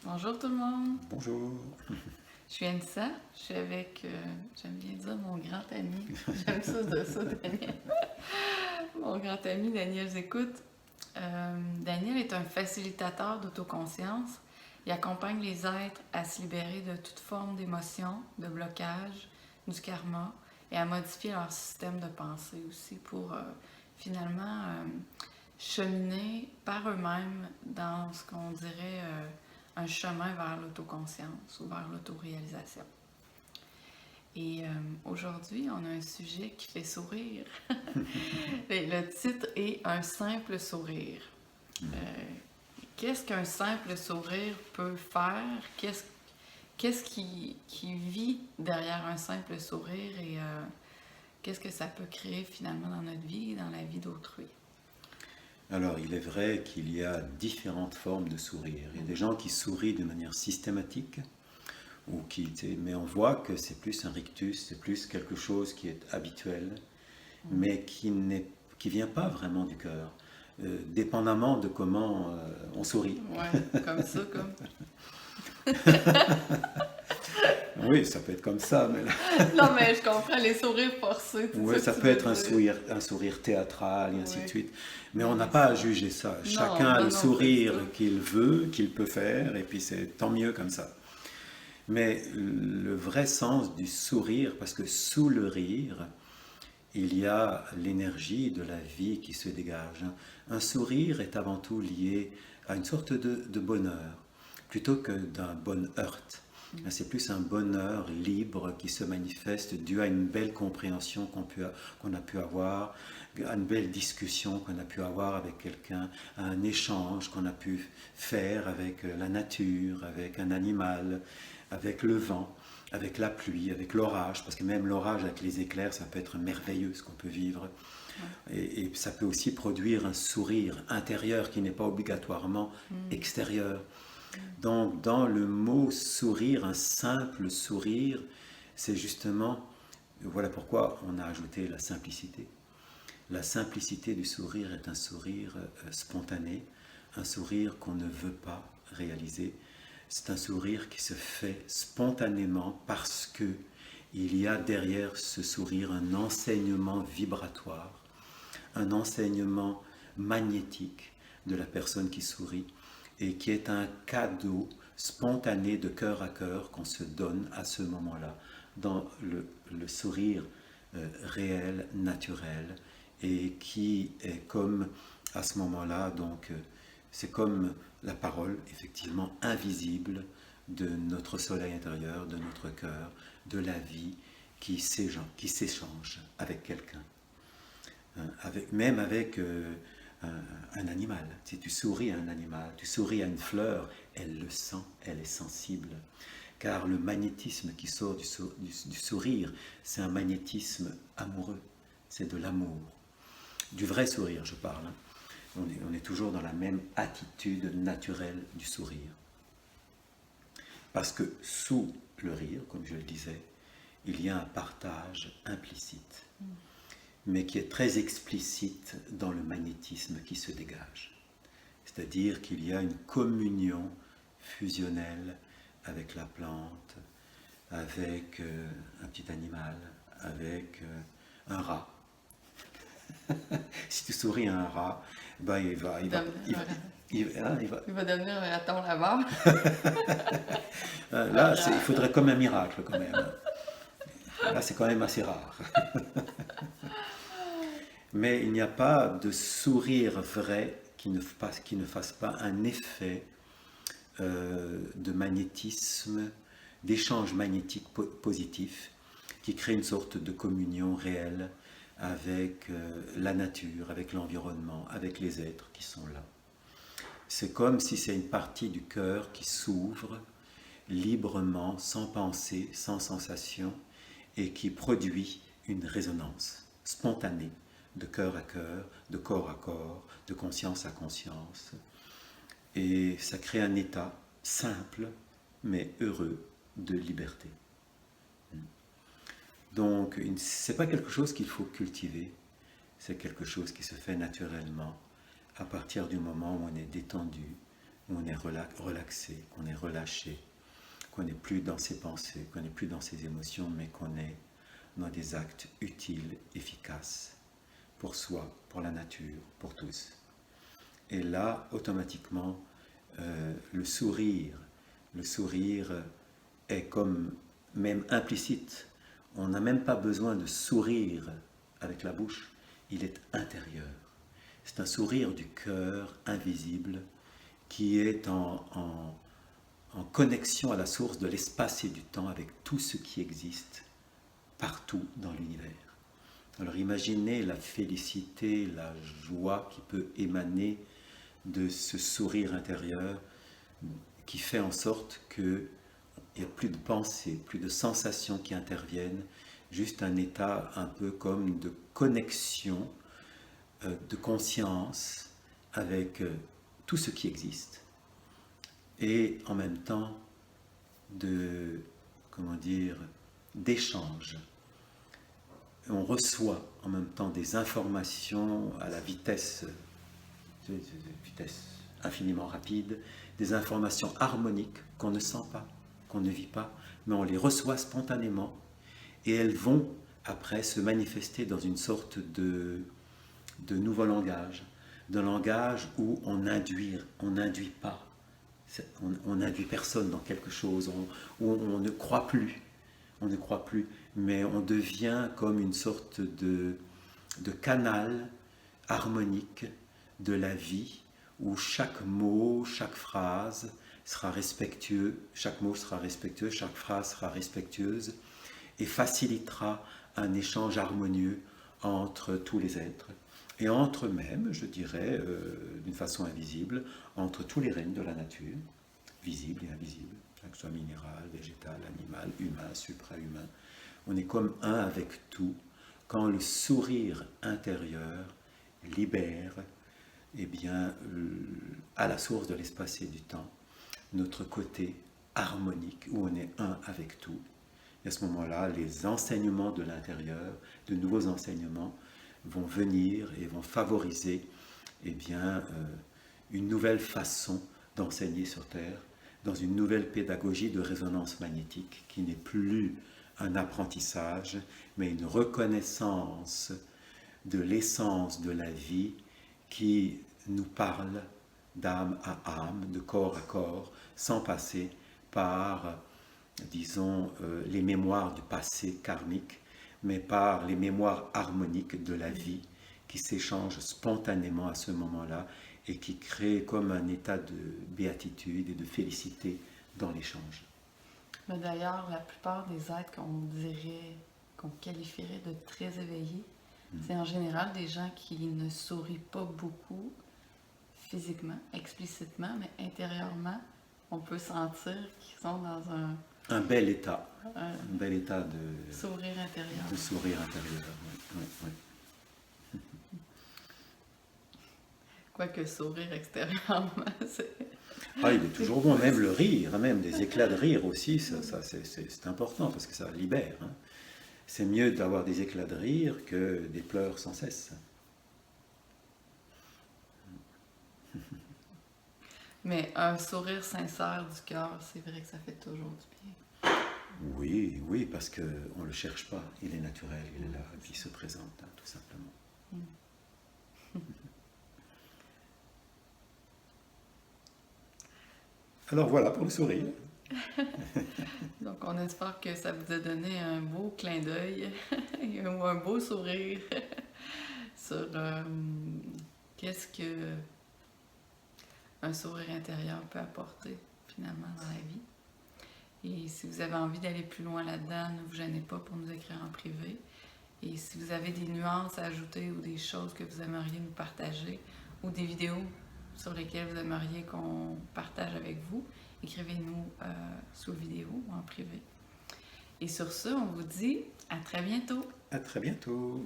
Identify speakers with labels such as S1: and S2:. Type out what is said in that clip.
S1: Bonjour tout le monde,
S2: Bonjour.
S1: je suis Anissa, je suis avec, j'aime bien dire mon grand ami, j'aime ça Daniel, mon grand ami Daniel Zécoute. Daniel est un facilitateur d'autoconscience, il accompagne les êtres à se libérer de toute forme d'émotion, de blocage, du karma et à modifier leur système de pensée aussi pour finalement cheminer par eux-mêmes dans ce qu'on dirait un chemin vers l'autoconscience ou vers l'autoréalisation. Et aujourd'hui, on a un sujet qui fait sourire. Le titre est Un simple sourire. Qu'est-ce qu'un simple sourire peut faire? Qu'est-ce qui vit derrière un simple sourire et qu'est-ce que ça peut créer finalement dans notre vie et dans la vie d'autrui?
S2: Alors, il est vrai qu'il y a différentes formes de sourire. Il y a des gens qui sourient de manière systématique, mais on voit que c'est plus un rictus, c'est plus quelque chose qui est habituel, mais qui vient pas vraiment du cœur, dépendamment de comment on sourit.
S1: Ouais, comme ça, comme.
S2: Oui, ça peut être comme ça, mais
S1: Non, mais je comprends les sourires forcés.
S2: ouais, ça peut être un sourire théâtral, et ainsi de
S1: Oui.
S2: suite. Mais on
S1: Mais
S2: n'a pas à juger ça.
S1: non,
S2: Chacun a
S1: non,
S2: le
S1: non, c'est
S2: sourire
S1: ça.
S2: qu'il veut, qu'il peut faire, et puis c'est tant mieux comme ça. Mais le vrai sens du sourire, parce que sous le rire, il y a l'énergie de la vie qui se dégage. Un sourire est avant tout lié à une sorte de bonheur, plutôt que d'un bonheur. C'est plus un bonheur libre qui se manifeste dû à une belle compréhension qu'on a pu avoir, à une belle discussion qu'on a pu avoir avec quelqu'un, à un échange qu'on a pu faire avec la nature, avec un animal, avec le vent, avec la pluie, avec l'orage, parce que même l'orage avec les éclairs, ça peut être merveilleux ce qu'on peut vivre. Et ça peut aussi produire un sourire intérieur qui n'est pas obligatoirement extérieur. Donc, dans le mot sourire, un simple sourire, c'est justement, voilà pourquoi on a ajouté la simplicité. La simplicité du sourire est un sourire spontané, un sourire qu'on ne veut pas réaliser. C'est un sourire qui se fait spontanément parce que il y a derrière ce sourire un enseignement vibratoire, un enseignement magnétique de la personne qui sourit et qui est un cadeau spontané de cœur à cœur qu'on se donne à ce moment-là, dans le sourire réel, naturel, et qui est comme à ce moment-là, donc c'est comme la parole, effectivement, invisible de notre soleil intérieur, de notre cœur, de la vie qui s'échange avec quelqu'un. Même avec un animal. Si tu souris à un animal, tu souris à une fleur, elle le sent, elle est sensible. Car le magnétisme qui sort du sourire, c'est un magnétisme amoureux, c'est de l'amour. Du vrai sourire, je parle. On est toujours dans la même attitude naturelle du sourire. Parce que sous le rire, comme je le disais, il y a un partage implicite, mais qui est très explicite dans le magnétisme qui se dégage. C'est-à-dire qu'il y a une communion fusionnelle avec la plante, avec un petit animal, avec un rat. Si tu souris à un rat, ben il va
S1: devenir un raton laveur.
S2: là, il faudrait comme un miracle quand même. Là, c'est quand même assez rare. Mais il n'y a pas de sourire vrai qui ne fasse pas un effet de magnétisme, d'échange magnétique positif, qui crée une sorte de communion réelle avec la nature, avec l'environnement, avec les êtres qui sont là. C'est comme si c'est une partie du cœur qui s'ouvre librement, sans pensée, sans sensation, et qui produit une résonance spontanée de cœur à cœur, de corps à corps, de conscience à conscience. Et ça crée un état simple, mais heureux, de liberté. Donc, ce n'est pas quelque chose qu'il faut cultiver, c'est quelque chose qui se fait naturellement à partir du moment où on est détendu, où on est relaxé, qu'on est relâché, qu'on n'est plus dans ses pensées, qu'on n'est plus dans ses émotions, mais qu'on est dans des actes utiles, efficaces, pour soi, pour la nature, pour tous. Et là, automatiquement, le sourire est comme même implicite. On n'a même pas besoin de sourire avec la bouche, il est intérieur. C'est un sourire du cœur invisible qui est en connexion à la source de l'espace et du temps avec tout ce qui existe partout dans l'univers. Alors imaginez la félicité, la joie qui peut émaner de ce sourire intérieur qui fait en sorte qu'il n'y a plus de pensées, plus de sensations qui interviennent, juste un état un peu comme de connexion, de conscience avec tout ce qui existe et en même temps de, comment dire, d'échange. On reçoit en même temps des informations à la vitesse infiniment rapide, des informations harmoniques qu'on ne sent pas, qu'on ne vit pas, mais on les reçoit spontanément et elles vont après se manifester dans une sorte de nouveau langage, d'un langage où on n'induit pas, on n'induit personne dans quelque chose, où on ne croit plus, mais on devient comme une sorte de canal harmonique de la vie, où chaque mot, chaque phrase sera respectueux, chaque mot sera respectueux, chaque phrase sera respectueuse et facilitera un échange harmonieux entre tous les êtres et entre eux-mêmes, je dirais, d'une façon invisible, entre tous les règnes de la nature, visibles et invisibles, que ce soit minéral, végétal, animal, humain, suprahumain. On est comme un avec tout quand le sourire intérieur libère, eh bien, à la source de l'espace et du temps, notre côté harmonique où on est un avec tout. Et à ce moment-là, les enseignements de l'intérieur, de nouveaux enseignements, vont venir et vont favoriser eh bien, une nouvelle façon d'enseigner sur Terre, dans une nouvelle pédagogie de résonance magnétique qui n'est plus un apprentissage, mais une reconnaissance de l'essence de la vie qui nous parle d'âme à âme, de corps à corps, sans passer par, disons, les mémoires du passé karmique, mais par les mémoires harmoniques de la vie qui s'échangent spontanément à ce moment-là et qui créent comme un état de béatitude et de félicité dans l'échange.
S1: Mais d'ailleurs, la plupart des êtres qu'on qualifierait de très éveillés, c'est en général des gens qui ne sourient pas beaucoup physiquement, explicitement, mais intérieurement, on peut sentir qu'ils sont dans
S2: un bel état, un bel état de
S1: sourire intérieur.
S2: De sourire intérieur, oui, oui, oui.
S1: Quoique sourire extérieurement, c'est...
S2: Ah, il est toujours bon, même le rire, même des éclats de rire aussi, c'est important parce que ça libère. Hein. C'est mieux d'avoir des éclats de rire que des pleurs sans cesse.
S1: Mais un sourire sincère du cœur, c'est vrai que ça fait toujours du bien.
S2: Oui, oui, parce qu'on ne le cherche pas, il est naturel, il est là, et puis il se présente, hein, tout simplement. Alors voilà pour le sourire.
S1: Donc on espère que ça vous a donné un beau clin d'œil ou un beau sourire sur qu'est-ce que un sourire intérieur peut apporter finalement dans la vie. Et si vous avez envie d'aller plus loin là-dedans, ne vous gênez pas pour nous écrire en privé. Et si vous avez des nuances à ajouter ou des choses que vous aimeriez nous partager ou des vidéos sur lesquelles vous aimeriez qu'on partage avec vous, écrivez-nous sous vidéo ou en privé. Et sur ce, on vous dit à très bientôt.
S2: À très bientôt.